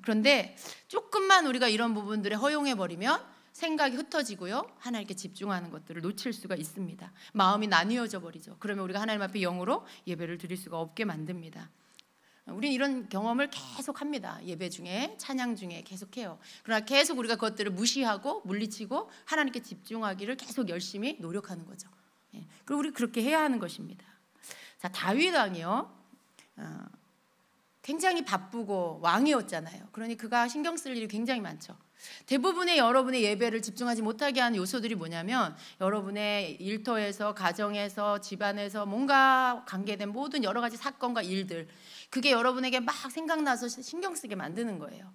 그런데 조금만 우리가 이런 부분들에 허용해 버리면 생각이 흩어지고요, 하나님께 집중하는 것들을 놓칠 수가 있습니다. 마음이 나뉘어져 버리죠. 그러면 우리가 하나님 앞에 영으로 예배를 드릴 수가 없게 만듭니다. 우리는 이런 경험을 계속 합니다. 예배 중에, 찬양 중에 계속해요. 그러나 계속 우리가 그것들을 무시하고 물리치고 하나님께 집중하기를 계속 열심히 노력하는 거죠. 그리고 우리 그렇게 해야 하는 것입니다. 자, 다윗 왕이요, 굉장히 바쁘고 왕이었잖아요. 그러니 그가 신경 쓸 일이 굉장히 많죠. 대부분의 여러분의 예배를 집중하지 못하게 하는 요소들이 뭐냐면, 여러분의 일터에서, 가정에서, 집안에서 뭔가 관계된 모든 여러 가지 사건과 일들, 그게 여러분에게 막 생각나서 신경 쓰게 만드는 거예요.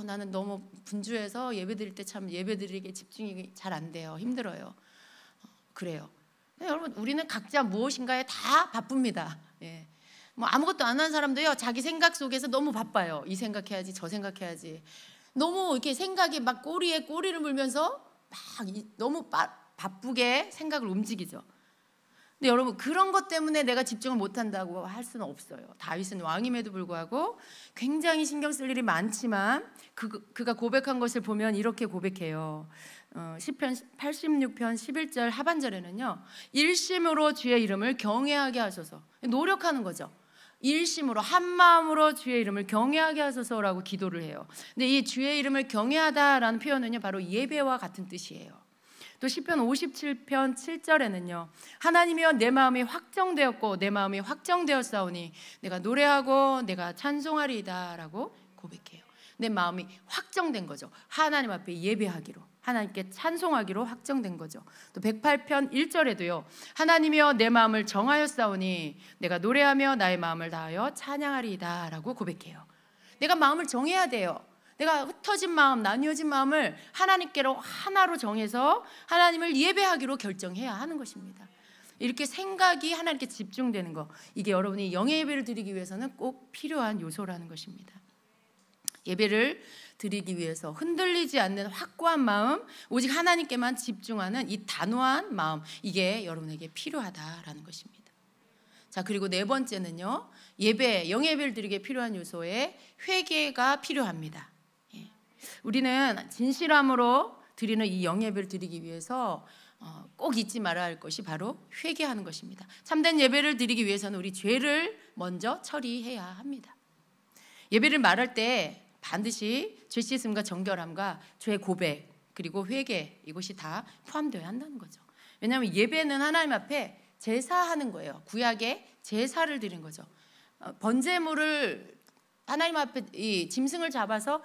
나는 너무 분주해서 예배 드릴 때 참 예배 드리기에 집중이 잘 안 돼요. 힘들어요. 그래요. 여러분, 우리는 각자 무엇인가에 다 바쁩니다. 뭐 아무것도 안 하는 사람도요, 자기 생각 속에서 너무 바빠요. 이 생각해야지, 저 생각해야지. 너무 이렇게 생각이 막 꼬리에 꼬리를 물면서 막 너무 바쁘게 생각을 움직이죠. 근데 여러분, 그런 것 때문에 내가 집중을 못한다고 할 수는 없어요. 다윗은 왕임에도 불구하고 굉장히 신경 쓸 일이 많지만 그가 고백한 것을 보면 이렇게 고백해요. 시편 86편 11절 하반절에는요, 일심으로 주의 이름을 경외하게 하소서. 노력하는 거죠. 일심으로, 한 마음으로 주의 이름을 경외하게 하소서라고 기도를 해요. 근데 이 주의 이름을 경외하다라는 표현은요, 바로 예배와 같은 뜻이에요. 또 시편 57편 7절에는요, 하나님이여 내 마음이 확정되었고 내 마음이 확정되었사오니 내가 노래하고 내가 찬송하리이다 라고 고백해요. 내 마음이 확정된 거죠. 하나님 앞에 예배하기로, 하나님께 찬송하기로 확정된 거죠. 또 108편 1절에도요, 하나님이여 내 마음을 정하였사오니 내가 노래하며 나의 마음을 다하여 찬양하리이다 라고 고백해요. 내가 마음을 정해야 돼요. 내가 흩어진 마음, 나뉘어진 마음을 하나님께로 하나로 정해서 하나님을 예배하기로 결정해야 하는 것입니다. 이렇게 생각이 하나님께 집중되는 거, 이게 여러분이 영의 예배를 드리기 위해서는 꼭 필요한 요소라는 것입니다. 예배를 드리기 위해서 흔들리지 않는 확고한 마음, 오직 하나님께만 집중하는 이 단호한 마음, 이게 여러분에게 필요하다라는 것입니다. 자, 그리고 네 번째는요, 예배, 영예배를 드리기에 필요한 요소에 회개가 필요합니다. 예. 우리는 진실함으로 드리는 이 영예배를 드리기 위해서 꼭 잊지 말아야 할 것이 바로 회개하는 것입니다. 참된 예배를 드리기 위해서는 우리 죄를 먼저 처리해야 합니다. 예배를 말할 때 반드시 죄 씻음과 정결함과 죄 고백 그리고 회개, 이것이 다 포함되어야 한다는 거죠. 왜냐하면 예배는 하나님 앞에 제사하는 거예요. 구약의 제사를 드린 거죠. 번제물을 하나님 앞에 이 짐승을 잡아서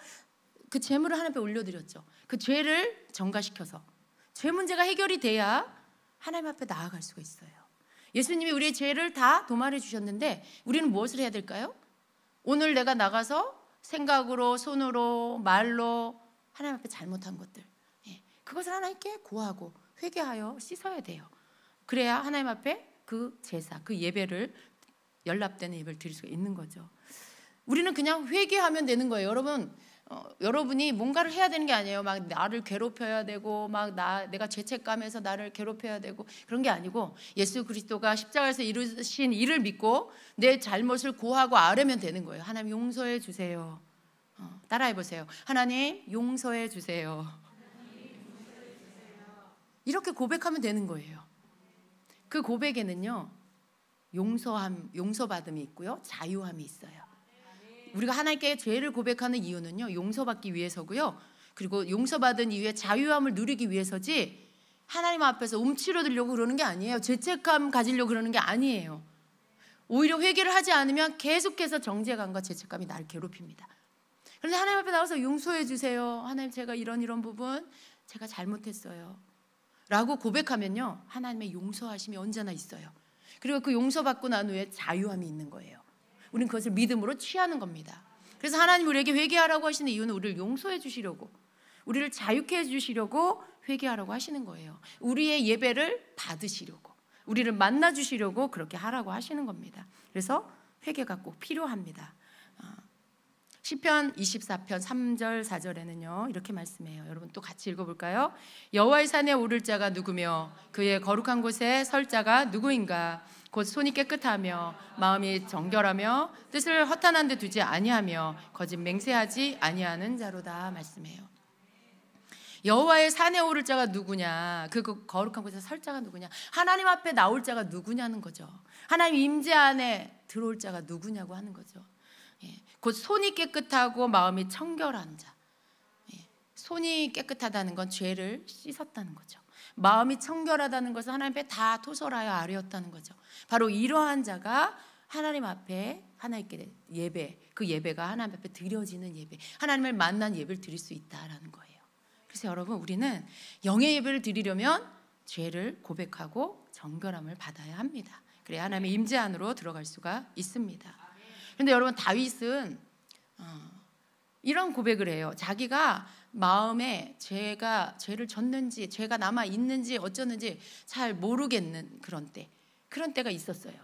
그 제물을 하나님 앞에 올려드렸죠. 그 죄를 정가시켜서 죄 문제가 해결이 돼야 하나님 앞에 나아갈 수가 있어요. 예수님이 우리의 죄를 다 도말해 주셨는데 우리는 무엇을 해야 될까요? 오늘 내가 나가서 생각으로, 손으로, 말로 하나님 앞에 잘못한 것들, 그것을 하나님께 고하고 회개하여 씻어야 돼요. 그래야 하나님 앞에 그 제사, 그 예배를, 연락되는 예배를 드릴 수가 있는 거죠. 우리는 그냥 회개하면 되는 거예요. 여러분이 뭔가를 해야 되는 게 아니에요. 막 나를 괴롭혀야 되고, 막 내가 죄책감에서 나를 괴롭혀야 되고, 그런 게 아니고 예수 그리스도가 십자가에서 이루신 일을 믿고 내 잘못을 고하고 아뢰면 되는 거예요. 하나님 용서해 주세요. 따라해 보세요. 하나님 용서해 주세요. 이렇게 고백하면 되는 거예요. 그 고백에는요, 용서받음이 있고요, 자유함이 있어요. 우리가 하나님께 죄를 고백하는 이유는요, 용서받기 위해서고요, 그리고 용서받은 이후에 자유함을 누리기 위해서지 하나님 앞에서 움츠러들려고 그러는 게 아니에요. 죄책감 가지려고 그러는 게 아니에요. 오히려 회개를 하지 않으면 계속해서 정죄감과 죄책감이 나를 괴롭힙니다. 그런데 하나님 앞에 나와서 용서해 주세요. 하나님, 제가 이런 부분 제가 잘못했어요 라고 고백하면요, 하나님의 용서하심이 언제나 있어요. 그리고 그 용서받고 난 후에 자유함이 있는 거예요. 우리는 그것을 믿음으로 취하는 겁니다. 그래서 하나님 우리에게 회개하라고 하시는 이유는 우리를 용서해 주시려고, 우리를 자유케 해주시려고 회개하라고 하시는 거예요. 우리의 예배를 받으시려고, 우리를 만나주시려고 그렇게 하라고 하시는 겁니다. 그래서 회개가 꼭 필요합니다. 시편 24편 3절 4절에는요 이렇게 말씀해요. 여러분 또 같이 읽어볼까요? 여호와의 산에 오를 자가 누구며 그의 거룩한 곳에 설 자가 누구인가? 곧 손이 깨끗하며 마음이 정결하며 뜻을 허탄한 데 두지 아니하며 거짓 맹세하지 아니하는 자로다 말씀해요. 여호와의 산에 오를 자가 누구냐? 그 거룩한 곳에 설 자가 누구냐? 하나님 앞에 나올 자가 누구냐는 거죠. 하나님 임재 안에 들어올 자가 누구냐고 하는 거죠. 곧 손이 깨끗하고 마음이 청결한 자. 손이 깨끗하다는 건 죄를 씻었다는 거죠. 마음이 청결하다는 것은 하나님 앞에 다 토설하여 아뢰었다는 거죠. 바로 이러한 자가 하나님 앞에 하나님께 예배, 그 예배가 하나님 앞에 드려지는 예배, 하나님을 만난 예배를 드릴 수 있다라는 거예요. 그래서 여러분, 우리는 영의 예배를 드리려면 죄를 고백하고 정결함을 받아야 합니다. 그래야 하나님의 임재 안으로 들어갈 수가 있습니다. 그런데 여러분, 다윗은 이런 고백을 해요. 자기가 마음에 죄를 졌는지, 죄가 남아 있는지 어쩌는지 잘 모르겠는 그런 때가 있었어요.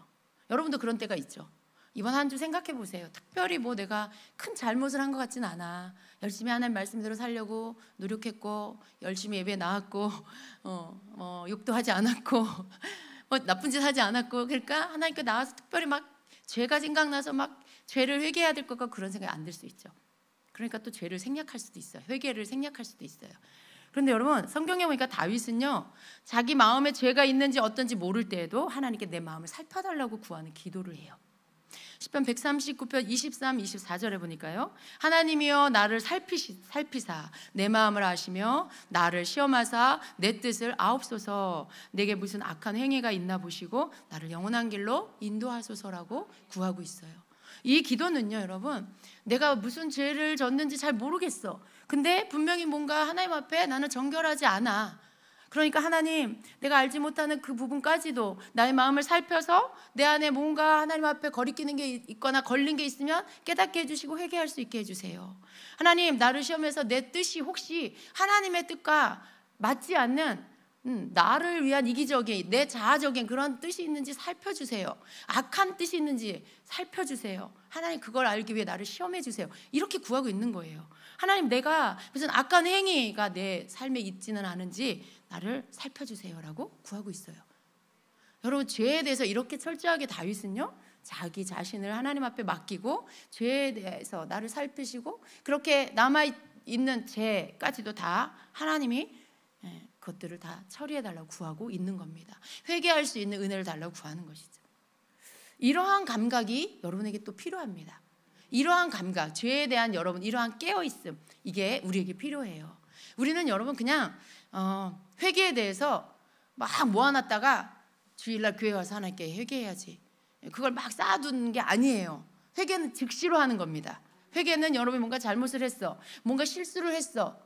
여러분도 그런 때가 있죠. 이번 한 주 생각해 보세요. 특별히 내가 큰 잘못을 한 것 같진 않아. 열심히 하나님 말씀대로 살려고 노력했고, 열심히 예배에 나왔고, 욕도 하지 않았고, 나쁜 짓 하지 않았고, 그러니까 하나님께 나와서 특별히 막 죄가 생각나서 막 죄를 회개해야 될 것과 그런 생각이 안 들 수 있죠. 그러니까 또 죄를 생략할 수도 있어요. 회개를 생략할 수도 있어요. 그런데 여러분, 성경에 보니까 다윗은요, 자기 마음에 죄가 있는지 어떤지 모를 때에도 하나님께 내 마음을 살펴달라고 구하는 기도를 해요. 시편 139편 23, 24절에 보니까요, 하나님이여 나를 살피사 내 마음을 아시며 나를 시험하사 내 뜻을 아옵소서. 내게 무슨 악한 행위가 있나 보시고 나를 영원한 길로 인도하소서라고 구하고 있어요. 이 기도는요, 여러분, 내가 무슨 죄를 졌는지 잘 모르겠어. 근데 분명히 뭔가 하나님 앞에 나는 정결하지 않아. 그러니까 하나님, 내가 알지 못하는 그 부분까지도 나의 마음을 살펴서 내 안에 뭔가 하나님 앞에 거리끼는 게 있거나 걸린 게 있으면 깨닫게 해주시고 회개할 수 있게 해주세요. 하나님, 나를 시험해서 내 뜻이 혹시 하나님의 뜻과 맞지 않는 나를 위한 이기적인, 내 자아적인 그런 뜻이 있는지 살펴주세요. 악한 뜻이 있는지 살펴주세요. 하나님, 그걸 알기 위해 나를 시험해 주세요. 이렇게 구하고 있는 거예요. 하나님, 내가 무슨 악한 행위가 내 삶에 있지는 않은지 나를 살펴주세요 라고 구하고 있어요. 여러분, 죄에 대해서 이렇게 철저하게 다윗은요, 자기 자신을 하나님 앞에 맡기고 죄에 대해서 나를 살피시고 그렇게 남아있는 죄까지도 다 하나님이 그것들을 다 처리해달라고 구하고 있는 겁니다. 회개할 수 있는 은혜를 달라고 구하는 것이죠. 이러한 감각이 여러분에게 또 필요합니다. 이러한 감각, 죄에 대한 여러분 이러한 깨어있음, 이게 우리에게 필요해요. 우리는 여러분 그냥 회개에 대해서 막 모아놨다가 주일날 교회 와서 하나님께 회개해야지, 그걸 막 쌓아두는 게 아니에요. 회개는 즉시로 하는 겁니다. 회개는 여러분이 뭔가 잘못을 했어, 뭔가 실수를 했어,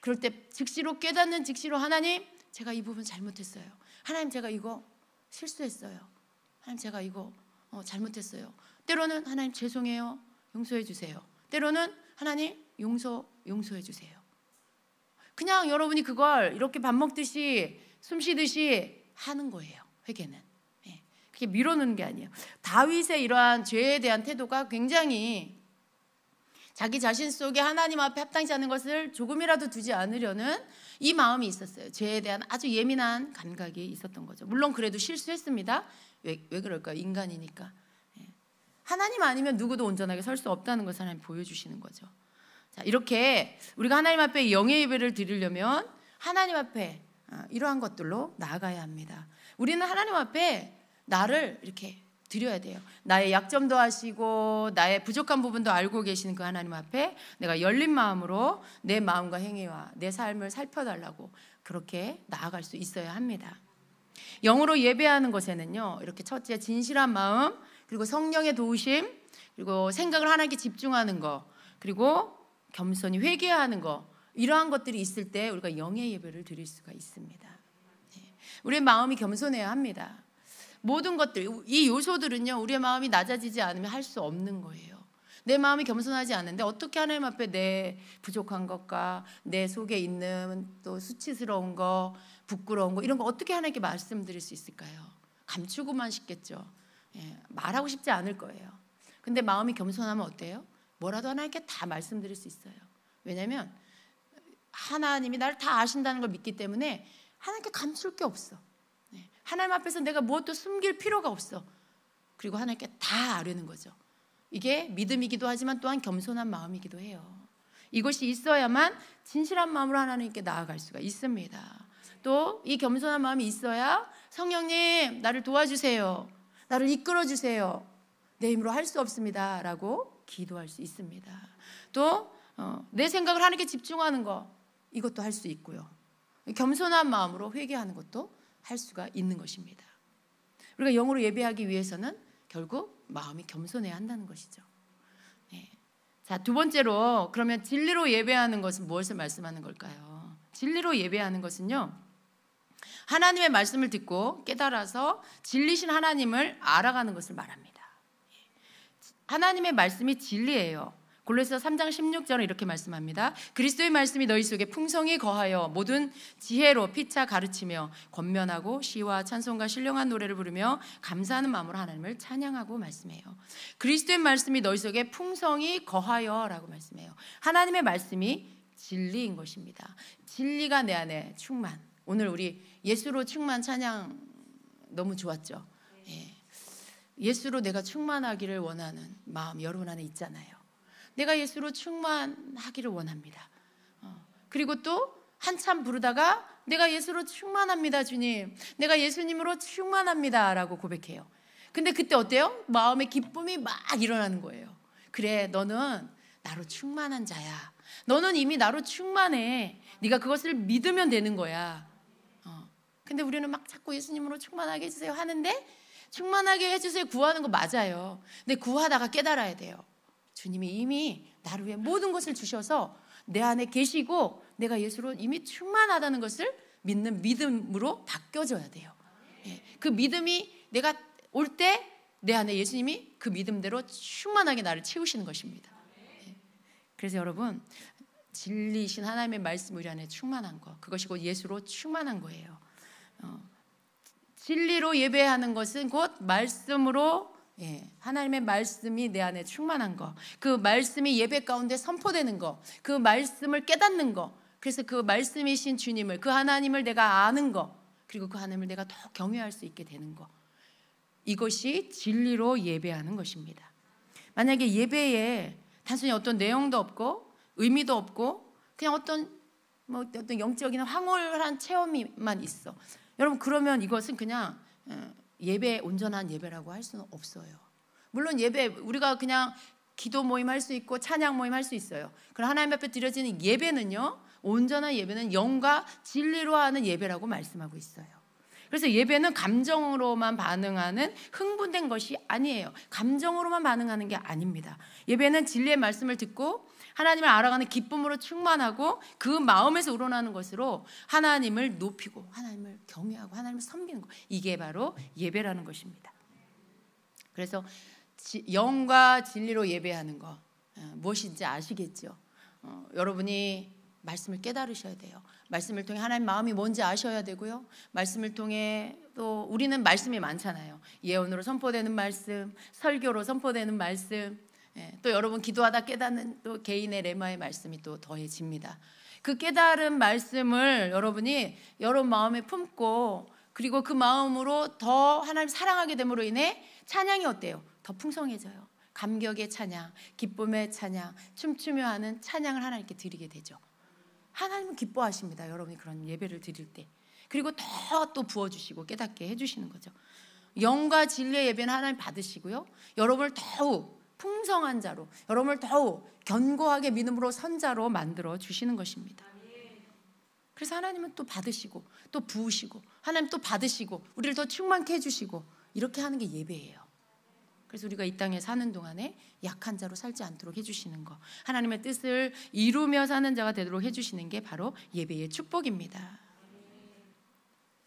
그럴 때 즉시로 깨닫는 즉시로 하나님, 제가 이 부분 잘못했어요. 하나님, 제가 이거 실수했어요. 하나님, 제가 이거 잘못했어요. 때로는 하나님 죄송해요, 용서해 주세요. 때로는 하나님 용서해 주세요. 그냥 여러분이 그걸 이렇게 밥 먹듯이 숨 쉬듯이 하는 거예요. 회개는 그게 밀어놓는 게 아니에요. 다윗의 이러한 죄에 대한 태도가 굉장히 자기 자신 속에 하나님 앞에 합당치 않은 것을 조금이라도 두지 않으려는 이 마음이 있었어요. 죄에 대한 아주 예민한 감각이 있었던 거죠. 물론 그래도 실수했습니다. 왜 그럴까요? 인간이니까. 하나님 아니면 누구도 온전하게 설 수 없다는 것을 하나님 보여주시는 거죠. 자, 이렇게 우리가 하나님 앞에 영의 예배를 드리려면 하나님 앞에 이러한 것들로 나아가야 합니다. 우리는 하나님 앞에 나를 이렇게 드려야 돼요. 나의 약점도 아시고 나의 부족한 부분도 알고 계시는 그 하나님 앞에 내가 열린 마음으로 내 마음과 행위와 내 삶을 살펴달라고 그렇게 나아갈 수 있어야 합니다. 영으로 예배하는 것에는요, 이렇게 첫째 진실한 마음, 그리고 성령의 도우심, 그리고 생각을 하나님께 집중하는 거, 그리고 겸손히 회개하는 거, 이러한 것들이 있을 때 우리가 영의 예배를 드릴 수가 있습니다. 우리의 마음이 겸손해야 합니다. 모든 것들, 이 요소들은요, 우리의 마음이 낮아지지 않으면 할 수 없는 거예요. 내 마음이 겸손하지 않은데 어떻게 하나님 앞에 내 부족한 것과 내 속에 있는 또 수치스러운 거, 부끄러운 거, 이런 거 어떻게 하나님께 말씀드릴 수 있을까요? 감추고만 싶겠죠. 말하고 싶지 않을 거예요. 근데 마음이 겸손하면 어때요? 뭐라도 하나님께 다 말씀드릴 수 있어요. 왜냐하면 하나님이 나를 다 아신다는 걸 믿기 때문에 하나님께 감출 게 없어. 하나님 앞에서 내가 무엇도 숨길 필요가 없어. 그리고 하나님께 다 아뢰는 거죠. 이게 믿음이기도 하지만 또한 겸손한 마음이기도 해요. 이것이 있어야만 진실한 마음으로 하나님께 나아갈 수가 있습니다. 또 이 겸손한 마음이 있어야 성령님 나를 도와주세요, 나를 이끌어주세요, 내 힘으로 할 수 없습니다 라고 기도할 수 있습니다. 또 내 생각을 하나님께 집중하는 거, 이것도 할 수 있고요. 겸손한 마음으로 회개하는 것도 할 수가 있는 것입니다. 우리가 영으로 예배하기 위해서는 결국 마음이 겸손해야 한다는 것이죠. 자, 두 번째로, 그러면 진리로 예배하는 것은 무엇을 말씀하는 걸까요? 진리로 예배하는 것은요, 하나님의 말씀을 듣고 깨달아서 진리신 하나님을 알아가는 것을 말합니다. 하나님의 말씀이 진리예요. 골로새서 3장 16절은 이렇게 말씀합니다. 그리스도의 말씀이 너희 속에 풍성히 거하여 모든 지혜로 피차 가르치며 권면하고 시와 찬송과 신령한 노래를 부르며 감사하는 마음으로 하나님을 찬양하고 말씀해요. 그리스도의 말씀이 너희 속에 풍성히 거하여 라고 말씀해요. 하나님의 말씀이 진리인 것입니다. 진리가 내 안에 충만. 오늘 우리 예수로 충만 찬양 너무 좋았죠. 예수로 내가 충만하기를 원하는 마음 여러분 안에 있잖아요. 내가 예수로 충만하기를 원합니다. 그리고 또 한참 부르다가 내가 예수로 충만합니다, 주님. 내가 예수님으로 충만합니다 라고 고백해요. 근데 그때 어때요? 마음에 기쁨이 막 일어나는 거예요. 그래, 너는 나로 충만한 자야. 너는 이미 나로 충만해. 네가 그것을 믿으면 되는 거야. 근데 우리는 막 자꾸 예수님으로 충만하게 해주세요 하는데, 충만하게 해주세요 구하는 거 맞아요. 근데 구하다가 깨달아야 돼요. 주님이 이미 나를 위해 모든 것을 주셔서 내 안에 계시고 내가 예수로 이미 충만하다는 것을 믿는 믿음으로 바뀌어져야 돼요. 그 믿음이 내가 올 때 내 안에 예수님이 그 믿음대로 충만하게 나를 채우시는 것입니다. 그래서 여러분, 진리이신 하나님의 말씀 우리 안에 충만한 거, 그것이 곧 예수로 충만한 거예요. 진리로 예배하는 것은 곧 말씀으로, 하나님의 말씀이 내 안에 충만한 거, 그 말씀이 예배 가운데 선포되는 거, 그 말씀을 깨닫는 거, 그래서 그 말씀이신 주님을, 그 하나님을 내가 아는 거, 그리고 그 하나님을 내가 더 경외할 수 있게 되는 거, 이것이 진리로 예배하는 것입니다. 만약에 예배에 단순히 어떤 내용도 없고 의미도 없고 그냥 어떤 영적인 황홀한 체험이만 있어, 여러분, 그러면 이것은 그냥 예배, 온전한 예배라고 할 수는 없어요. 물론 예배, 우리가 그냥 기도 모임 할 수 있고 찬양 모임 할 수 있어요. 그럼 하나님 앞에 드려지는 예배는요, 온전한 예배는 영과 진리로 하는 예배라고 말씀하고 있어요. 그래서 예배는 감정으로만 반응하는 흥분된 것이 아니에요. 감정으로만 반응하는 게 아닙니다. 예배는 진리의 말씀을 듣고 하나님을 알아가는 기쁨으로 충만하고 그 마음에서 우러나는 것으로 하나님을 높이고 하나님을 경외하고 하나님을 섬기는 것, 이게 바로 예배라는 것입니다. 그래서 영과 진리로 예배하는 것, 무엇인지 아시겠죠? 여러분이 말씀을 깨달으셔야 돼요. 말씀을 통해 하나님 마음이 뭔지 아셔야 되고요. 말씀을 통해 또 우리는 말씀이 많잖아요. 예언으로 선포되는 말씀, 설교로 선포되는 말씀, 또 여러분 기도하다 깨닫는 또 개인의 레마의 말씀이 또 더해집니다. 그 깨달은 말씀을 여러분이 여러분 마음에 품고 그리고 그 마음으로 더 하나님 사랑하게 됨으로 인해 찬양이 어때요? 더 풍성해져요. 감격의 찬양, 기쁨의 찬양, 춤추며 하는 찬양을 하나님께 드리게 되죠. 하나님은 기뻐하십니다. 여러분이 그런 예배를 드릴 때. 그리고 더 또 부어주시고 깨닫게 해주시는 거죠. 영과 진리의 예배는 하나님 받으시고요, 여러분을 더욱 풍성한 자로, 여러분을 더욱 견고하게 믿음으로 선 자로 만들어 주시는 것입니다. 그래서 하나님은 또 받으시고 또 부으시고 하나님 또 받으시고 우리를 더 충만케 해주시고 이렇게 하는 게 예배예요. 그래서 우리가 이 땅에 사는 동안에 약한 자로 살지 않도록 해주시는 거, 하나님의 뜻을 이루며 사는 자가 되도록 해주시는 게 바로 예배의 축복입니다.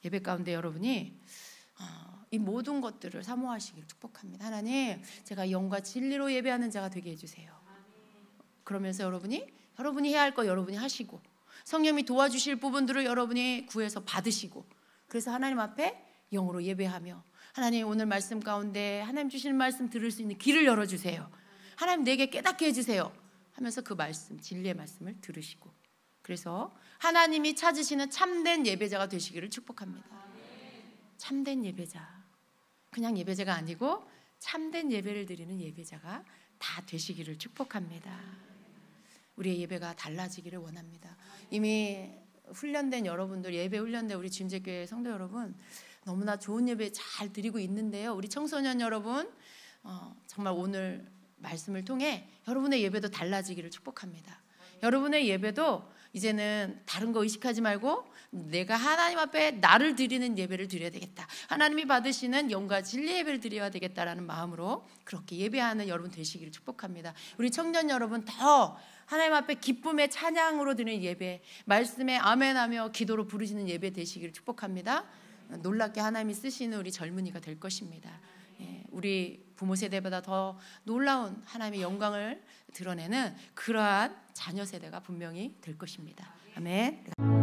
예배 가운데 여러분이 이 모든 것들을 사모하시기를 축복합니다. 하나님, 제가 영과 진리로 예배하는 자가 되게 해주세요. 그러면서 여러분이 해야 할 거 여러분이 하시고 성령이 도와주실 부분들을 여러분이 구해서 받으시고, 그래서 하나님 앞에 영으로 예배하며 하나님 오늘 말씀 가운데 하나님 주시는 말씀 들을 수 있는 길을 열어주세요. 하나님 내게 깨닫게 해주세요 하면서 그 말씀, 진리의 말씀을 들으시고, 그래서 하나님이 찾으시는 참된 예배자가 되시기를 축복합니다. 참된 예배자, 그냥 예배자가 아니고 참된 예배를 드리는 예배자가 다 되시기를 축복합니다. 우리의 예배가 달라지기를 원합니다. 이미 훈련된 여러분들, 예배 훈련된 우리 주임제교회 성도 여러분, 너무나 좋은 예배 잘 드리고 있는데요, 우리 청소년 여러분, 정말 오늘 말씀을 통해 여러분의 예배도 달라지기를 축복합니다. 여러분의 예배도 이제는 다른 거 의식하지 말고 내가 하나님 앞에 나를 드리는 예배를 드려야 되겠다, 하나님이 받으시는 영과 진리 예배를 드려야 되겠다라는 마음으로 그렇게 예배하는 여러분 되시기를 축복합니다. 우리 청년 여러분, 더 하나님 앞에 기쁨의 찬양으로 드리는 예배, 말씀에 아멘하며 기도로 부르시는 예배 되시기를 축복합니다. 놀랍게 하나님이 쓰시는 우리 젊은이가 될 것입니다. 우리 부모 세대보다 더 놀라운 하나님의 영광을 드러내는 그러한 자녀 세대가 분명히 될 것입니다. 아멘.